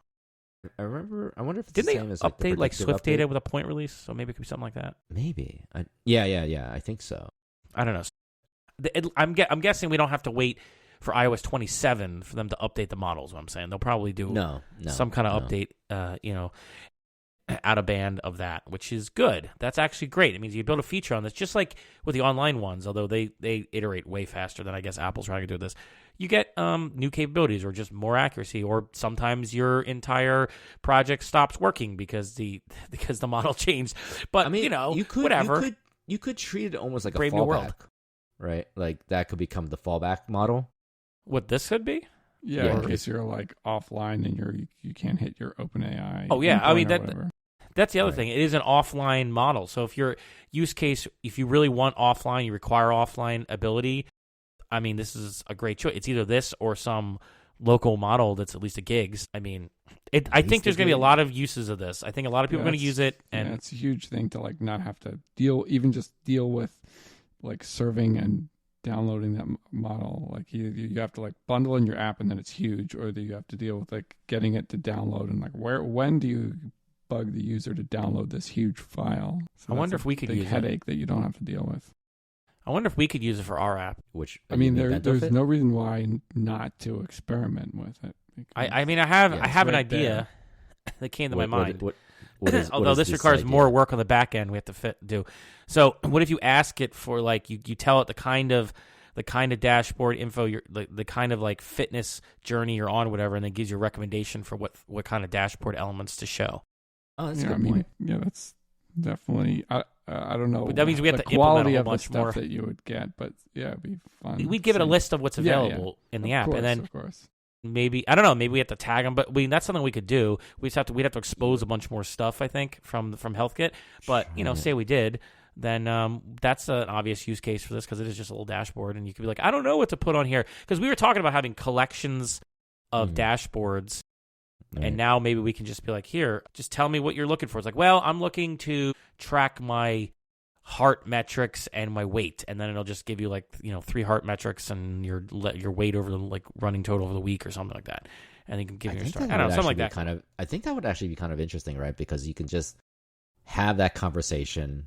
I wonder if it's didn't the they same as update like Swift update? data with a point release? So maybe it could be something like that. Maybe. Yeah. I think so. I don't know. I'm guessing we don't have to wait for iOS 27 for them to update the models. What I'm saying, they'll probably do some kind of update. Out of band of that, which is good. That's actually great. It means you build a feature on this, just like with the online ones, although they iterate way faster than I guess Apple's trying to do this. You get new capabilities or just more accuracy, or sometimes your entire project stops working because the model changed. But I mean, whatever. You could treat it almost like Brave a New fallback, World. Right? Like that could become the fallback model. What this could be? Yeah, in case you're like offline and you can't hit your OpenAI. Oh yeah, I mean That's the other Right. thing. It is an offline model. So if your use case, if you really want offline, you require offline ability, I mean, this is a great choice. It's either this or some local model that's at least a gigs. I mean, I think there's going to be a lot of uses of this. I think a lot of people are going to use it. And it's a huge thing to like not have to deal with like serving and downloading that model. Like you have to like bundle in your app and then it's huge, or you have to deal with like getting it to download and like when do you bug the user to download this huge file? So I wonder if we could use headache that you don't have to deal with. I wonder if we could use it for our app. Which I mean, Bento there's Fit? no reason why not to experiment with it. I mean, I have an right idea that came to my mind. What Although this requires more work on the back end, we have to do. So, what if you ask it for like you tell it the kind of dashboard info, the kind of like fitness journey you're on, whatever, and then gives you a recommendation for what kind of dashboard elements to show. Oh, that's a good point. Yeah, that's definitely. I don't know. But that means we have the to implement quality a whole of the bunch stuff more that you would get, but yeah, it'd be fun. We'd give it a See. list of what's available in the app, Course, and then of course. maybe I don't know. Maybe we have to tag them, but that's something we could do. We'd have to expose a bunch more stuff. I think from HealthKit, but say we did, then that's an obvious use case for this because it is just a little dashboard, and you could be like, I don't know what to put on here because we were talking about having collections of dashboards, and now maybe we can just be like, here, just tell me what you're looking for. It's like, well, I'm looking to track my heart metrics and my weight, and then it'll just give you like 3 heart metrics and your weight over the like running total over the week or something like that, and you can give you a start. I don't know, something like that. I think that would actually be kind of interesting, right? Because you can just have that conversation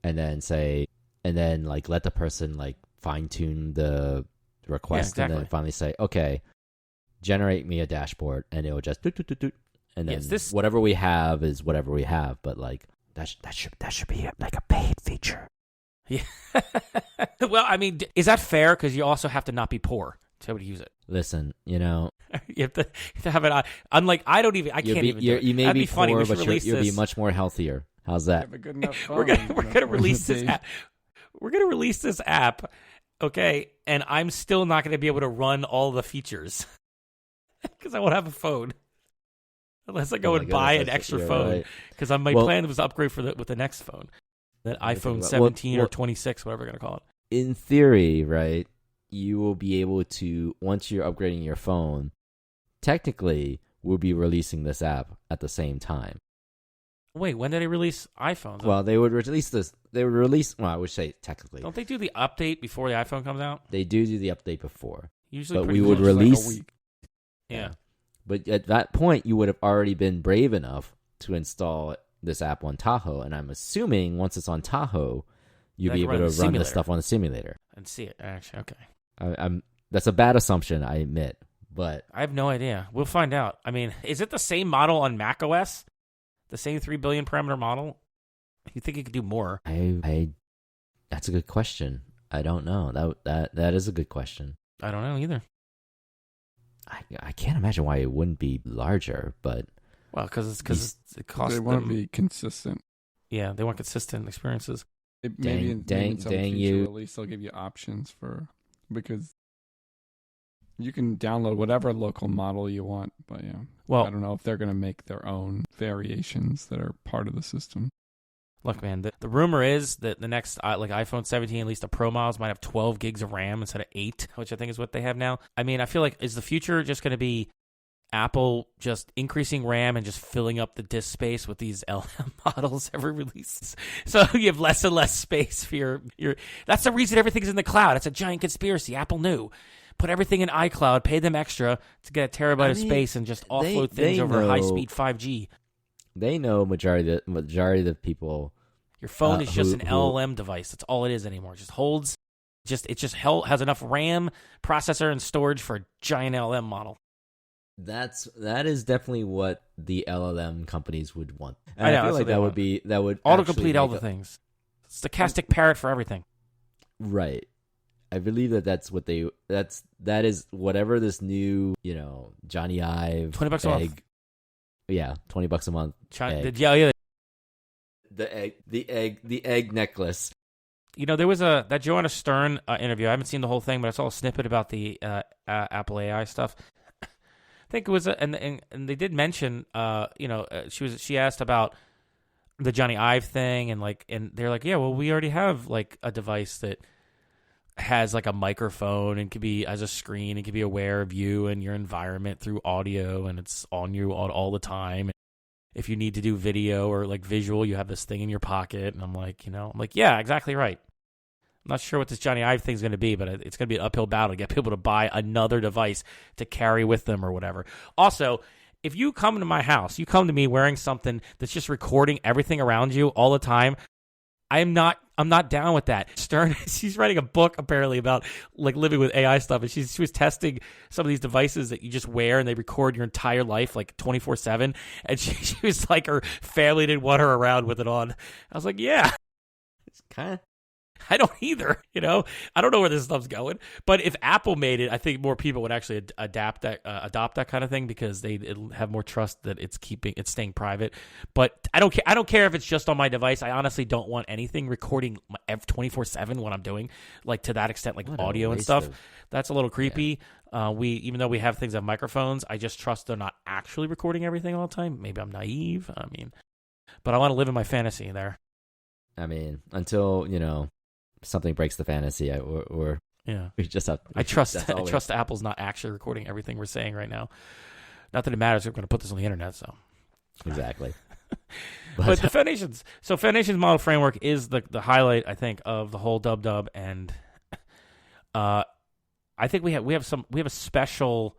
and then like let the person like fine tune the request, and then finally say, okay, generate me a dashboard, and it will just do, and then whatever we have is whatever we have, but like. That should be like a paid feature. Yeah. Well, I mean, is that fair? Because you also have to not be poor to be able to use it. Listen, you have to have it on. Unlike I can't even. Do it. You may That'd be funny. poor, We should but release you'll be this. much more healthier. How's that? Have a good enough phone. We're gonna release this app. We're gonna release this app, okay? And I'm still not gonna be able to run all the features because I won't have a phone. Unless I go and buy an extra phone, because my plan was to upgrade with the next phone, that iPhone 17 or 26, whatever we're gonna call it. In theory, right, you will be able to, once you're upgrading your phone, technically we'll be releasing this app at the same time. Wait, when did they release iPhones? Well, they would release this. They would release. Well, I would say technically. Don't they do the update before the iPhone comes out? They do the update before. Usually, but pretty we would close. release. Like a week. Yeah. But at that point, you would have already been brave enough to install this app on Tahoe, and I'm assuming once it's on Tahoe, you'll be able to run this stuff on the simulator and see it. Actually, okay. That's a bad assumption, I admit, but I have no idea. We'll find out. I mean, is it the same model on macOS? The same 3 billion parameter model? You think it could do more? That's a good question. I don't know. That is a good question. I don't know either. I can't imagine why it wouldn't be larger, but because it costs. They want to be consistent. Yeah, they want consistent experiences. Maybe in some future you. release they'll give you options because you can download whatever local model you want, but yeah. Well, I don't know if they're going to make their own variations that are part of the system. Look, man, the rumor is that the next like iPhone 17, at least the Pro models, might have 12 gigs of RAM instead of 8, which I think is what they have now. I mean, I feel like, is the future just going to be Apple just increasing RAM and just filling up the disk space with these LLM models every release? So you have less and less space for your that's the reason everything's in the cloud. It's a giant conspiracy. Apple knew. Put everything in iCloud, pay them extra to get a terabyte of space and just offload things over high-speed 5G. They know majority of the people. Your phone is just an LLM device. That's all it is anymore. It just holds, has enough RAM, processor, and storage for a giant LLM model. That is definitely what the LLM companies would want. And I know, I feel like that would autocomplete all the things. Stochastic parrot for everything. Right. I believe that that is whatever this new, Johnny Ive $20 a month. Yeah, $20 a month. Yeah. The egg necklace. There was that Joanna Stern interview. I haven't seen the whole thing, but I saw a snippet about the Apple AI stuff. I think it was, and they did mention, she asked about the Johnny Ive thing, and they're like, yeah, well, we already have like a device that has like a microphone and could be as a screen, it could be aware of you and your environment through audio, and it's on you all the time. If you need to do video or like visual, you have this thing in your pocket. And I'm like, yeah, exactly right. I'm not sure what this Johnny Ive thing's going to be, but it's going to be an uphill battle to get people to buy another device to carry with them or whatever. Also, if you come to my house, you come to me wearing something that's just recording everything around you all the time, I'm not down with that. Stern, she's writing a book apparently about like living with AI stuff, and she was testing some of these devices that you just wear and they record your entire life like 24/7. And she was like, her family didn't want her around with it on. I was like, yeah, It's kind of I don't either. I don't know where this stuff's going. But if Apple made it, I think more people would actually adopt that kind of thing because they have more trust that it's staying private. But I don't care. I don't care if it's just on my device. I honestly don't want anything recording 24/7 what I'm doing, like to that extent, like What a audio and waste stuff. of- That's a little creepy. Even though we have things that have microphones, I just trust they're not actually recording everything all the time. Maybe I'm naive. But I want to live in my fantasy there. I mean, until something breaks the fantasy, or Yeah. we just have. I trust that's all we- Apple's not actually recording everything we're saying right now. Not that it matters. We're going to put this on the internet, so. Exactly. But the Foundations model framework is the highlight, I think, of the whole dub, and I think we have a special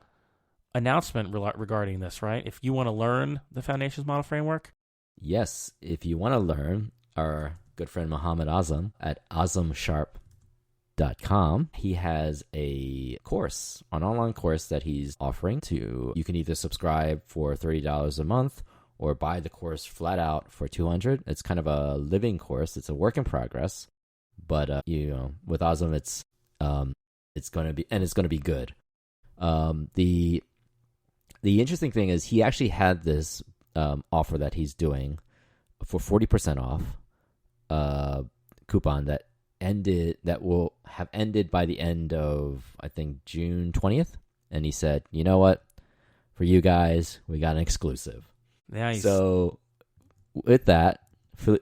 announcement regarding this, right? If you want to learn the Foundations model framework, Yes, if you want to learn, our good friend Muhammad Azam at azamsharp.com, he has an online course that he's offering to. You can either subscribe for $30 a month or buy the course flat out for $200. It's kind of a living course. It's a work in progress, but with Azam, it's going to be good. The interesting thing is he actually had this offer that he's doing for 40% off coupon that will have ended by the end of, I think, June 20th. And he said, you know what? For you guys, we got an exclusive. nice. So with that,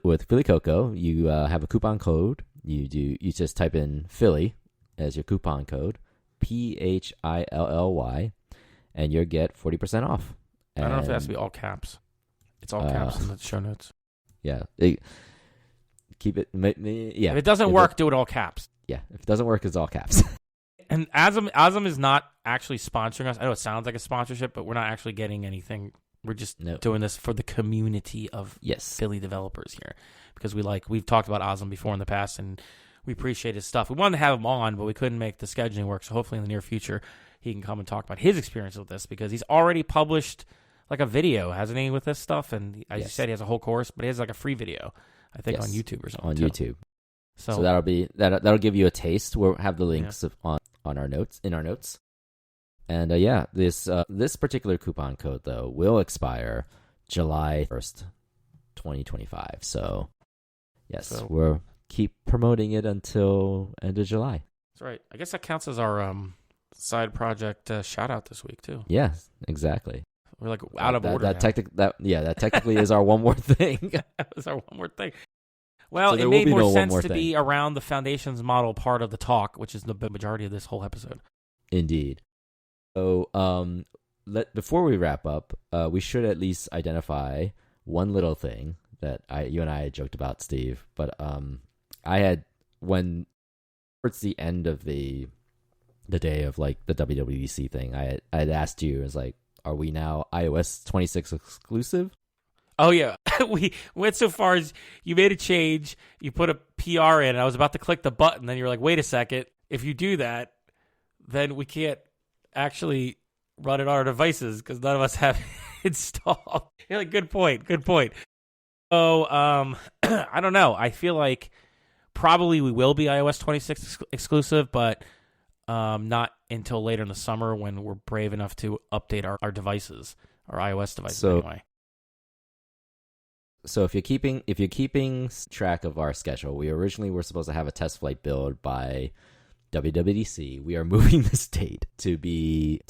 with Philly Coco, you have a coupon code. You just type in Philly as your coupon code, PHILLY, and you'll get 40% off. I don't know if it has to be all caps. It's all caps in the show notes. Yeah. Keep it. Yeah. If it doesn't work, do it all caps. Yeah. If it doesn't work, it's all caps. And Azam is not actually sponsoring us. I know it sounds like a sponsorship, but we're not actually getting anything. We're just doing this for the community of Philly developers here because we've talked about Azam before in the past and we appreciate his stuff. We wanted to have him on, but we couldn't make the scheduling work. So hopefully in the near future, he can come and talk about his experience with this because he's already published like a video, hasn't he, with this stuff? And as you said, he has a whole course, but he has like a free video, I think, on YouTube or something. On YouTube. So that'll give you a taste. We'll have the links on our notes, in our notes. And this particular coupon code though will expire July 1st, 2025. So we'll keep promoting it until end of July. That's right. I guess that counts as our side project shout out this week too. Yeah, exactly. We're like out of order. That technically is our one more thing. That was our one more thing. Well, So it made more no sense more to thing. be around the Foundations model part of the talk, which is the you of this whole episode. Indeed. So, before we wrap up, we should at least identify one little thing that you and I had joked about, Steve. But I had towards the end of the day of like the WWDC thing, I had asked you, I was like, are we now iOS 26 exclusive? Oh yeah, we went so far as you made a change, you put a PR in, and I was about to click the button, then you were like, wait a second, if you do that, then we can't actually run it on our devices because none of us have it installed. You're like, good point. So, I don't know. I feel like probably we will be iOS 26 exclusive, but not until later in the summer when we're brave enough to update our devices, our iOS devices anyway. So if you're keeping track of our schedule, we originally were supposed to have a TestFlight build by WWDC. We are moving this date to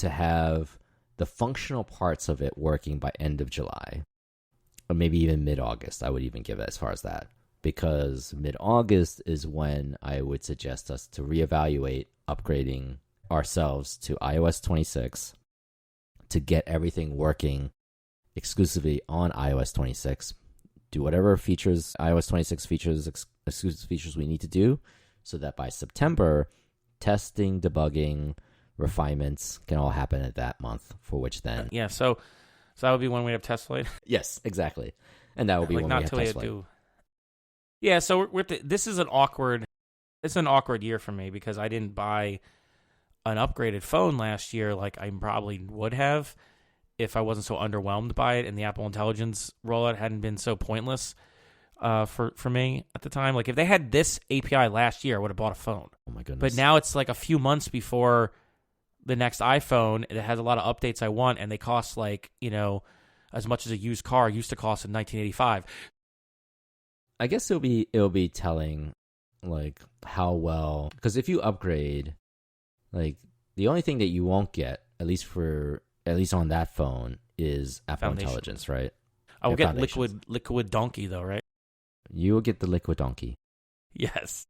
have the functional parts of it working by end of July. or maybe even mid-August. I would even give it as far as that, because mid-August is when I would suggest us to reevaluate upgrading ourselves to iOS 26 to get everything working exclusively on iOS 26. Do whatever features, iOS 26 features, exclusive features we need to do, so that by September, testing, debugging, refinements can all happen at that month, for which then... Yeah, so that would be when we have TestFlight? Yes, exactly. And that will be when we have TestFlight. Yeah, so this is an awkward year for me, because I didn't buy an upgraded phone last year like I probably would have if I wasn't so underwhelmed by it and the Apple Intelligence rollout hadn't been so pointless for me at the time. Like, if they had this API last year, I would have bought a phone. Oh my goodness. But now it's like a few months before the next iPhone. It has a lot of updates I want, and they cost like, as much as a used car used to cost in 1985. I guess it'll be telling, like, how well, because if you upgrade, like, the only thing that you won't get, at least on that phone, is Apple Intelligence, right? I will get Liquid Donkey though, right? You will get the Liquid Donkey. Yes.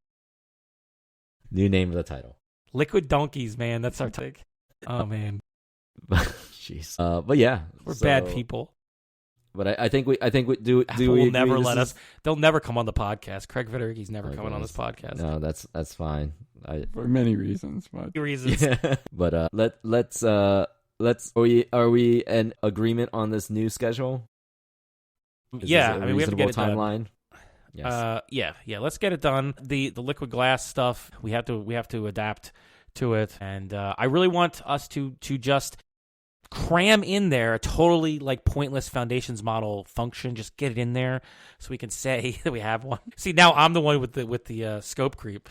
New name of the title. Liquid Donkeys, man. That's our take. Oh man. Jeez. But yeah, we're bad people. But I think we do. Apple will never let us. They'll never come on the podcast. Craig Vitterke's never coming on this podcast. No, that's fine. For many reasons, but Yeah. But let's are we in agreement on this new schedule? Yeah, I mean, we have to get it timeline. Done. Yes. Yeah. Let's get it done. The liquid glass stuff, we have to adapt to it, and I really want us to just cram in there a totally like pointless foundations model function. Just get it in there so we can say that we have one. See, now I'm the one with the scope creep.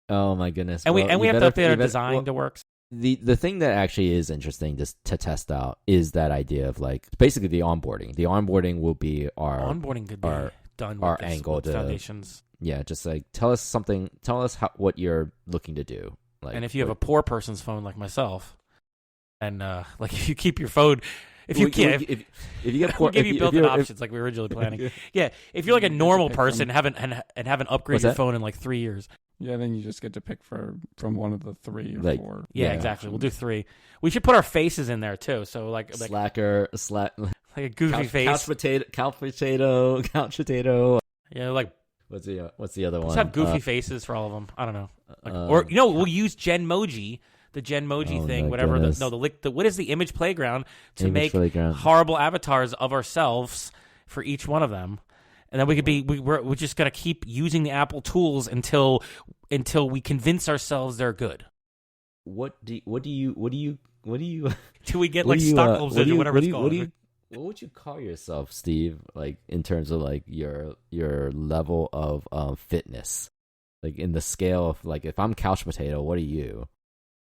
Oh my goodness! And we have to update our design to work. The thing that actually is interesting to test out is that idea of like basically the onboarding. The onboarding will be our onboarding could be done with our this, angle with to foundations. Yeah, just like tell us something. Tell us what you're looking to do. Like, and if you have a poor person's phone like myself, and like if you keep your phone, if you can't, if you get poor, we'll give you built-in options like we were originally planning. Yeah, if you're like a normal person, haven't upgraded your phone in like 3 years. Yeah, then you just get to pick from one of the 3 or 4. Yeah, exactly. We'll do 3. We should put our faces in there too. So like slacker, like a goofy face, couch potato. Yeah, like what's the other one? Let's have goofy faces for all of them. I don't know, or we'll use Genmoji. The Genmoji thing, whatever. What is the image playground to make horrible avatars of ourselves for each one of them, and then we could be we're just gonna keep using the Apple tools until we convince ourselves they're good. What do you do we get like Stockholm syndrome, whatever it's called? What would you call yourself, Steve? Like in terms of like your level of fitness, like in the scale of like if I'm couch potato, what are you?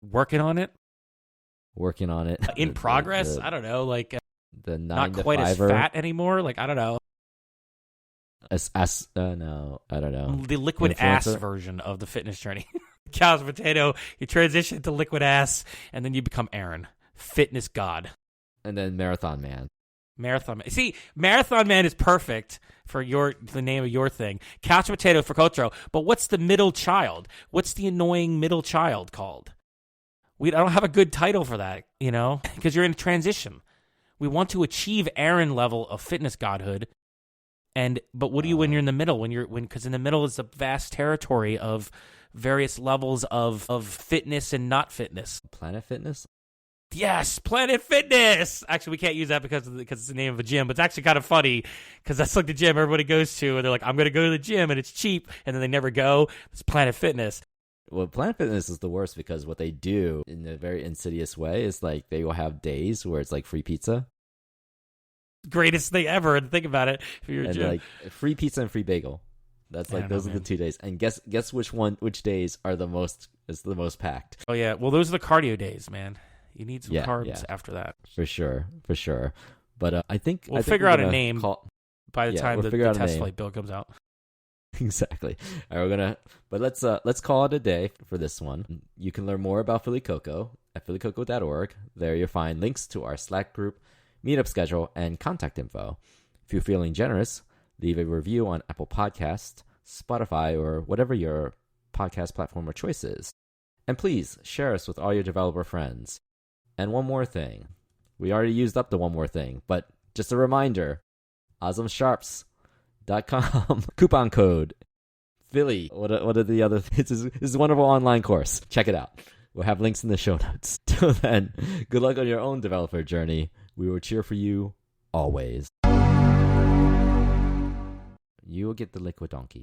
Working on it. In progress. I don't know. Like the 9 not to quite 5-er. as fat anymore. Like I don't know. No, I don't know. The liquid ass version of the fitness journey. Couch potato. You transition to liquid ass, and then you become Aaron, fitness god, and then Marathon Man. See, Marathon Man is perfect for the name of your thing. Couch potato for Kotro. But what's the middle child? What's the annoying middle child called? I don't have a good title for that, because you're in transition. We want to achieve Aaron level of fitness godhood, but what do you when you're in the middle? Because in the middle is a vast territory of various levels of fitness and not fitness. Planet Fitness. Yes, Planet Fitness. Actually, we can't use that because it's the name of a gym, but it's actually kind of funny because that's like the gym everybody goes to, and they're like, "I'm going to go to the gym and it's cheap," and then they never go. It's Planet Fitness. Well, Planet Fitness is the worst because what they do in a very insidious way is like they will have days where it's like free pizza. Greatest thing ever. And think about it. For your gym. Like free pizza and free bagel. That's like those are the 2 days. And guess which days are the most packed. Oh yeah. Well, those are the cardio days, man. You need some carbs after that. For sure. But I think we'll figure out a name by the time the TestFlight bill comes out. Exactly. All right, let's call it a day for this one. You can learn more about Philly Cocoa at phillycocoa.org. There you'll find links to our Slack group, meetup schedule, and contact info. If If you're feeling generous, leave a review on Apple Podcasts, Spotify, or whatever your podcast platform of choice is. And please share us with all your developer friends. And one more thing. We already used up the one more thing, but just a reminder, AzamSharps.com coupon code Philly. What are the other things? This is a wonderful online course. Check it out. We'll have links in the show notes. Till then, good luck on your own developer journey. We will cheer for you always. You will get the liquid donkey.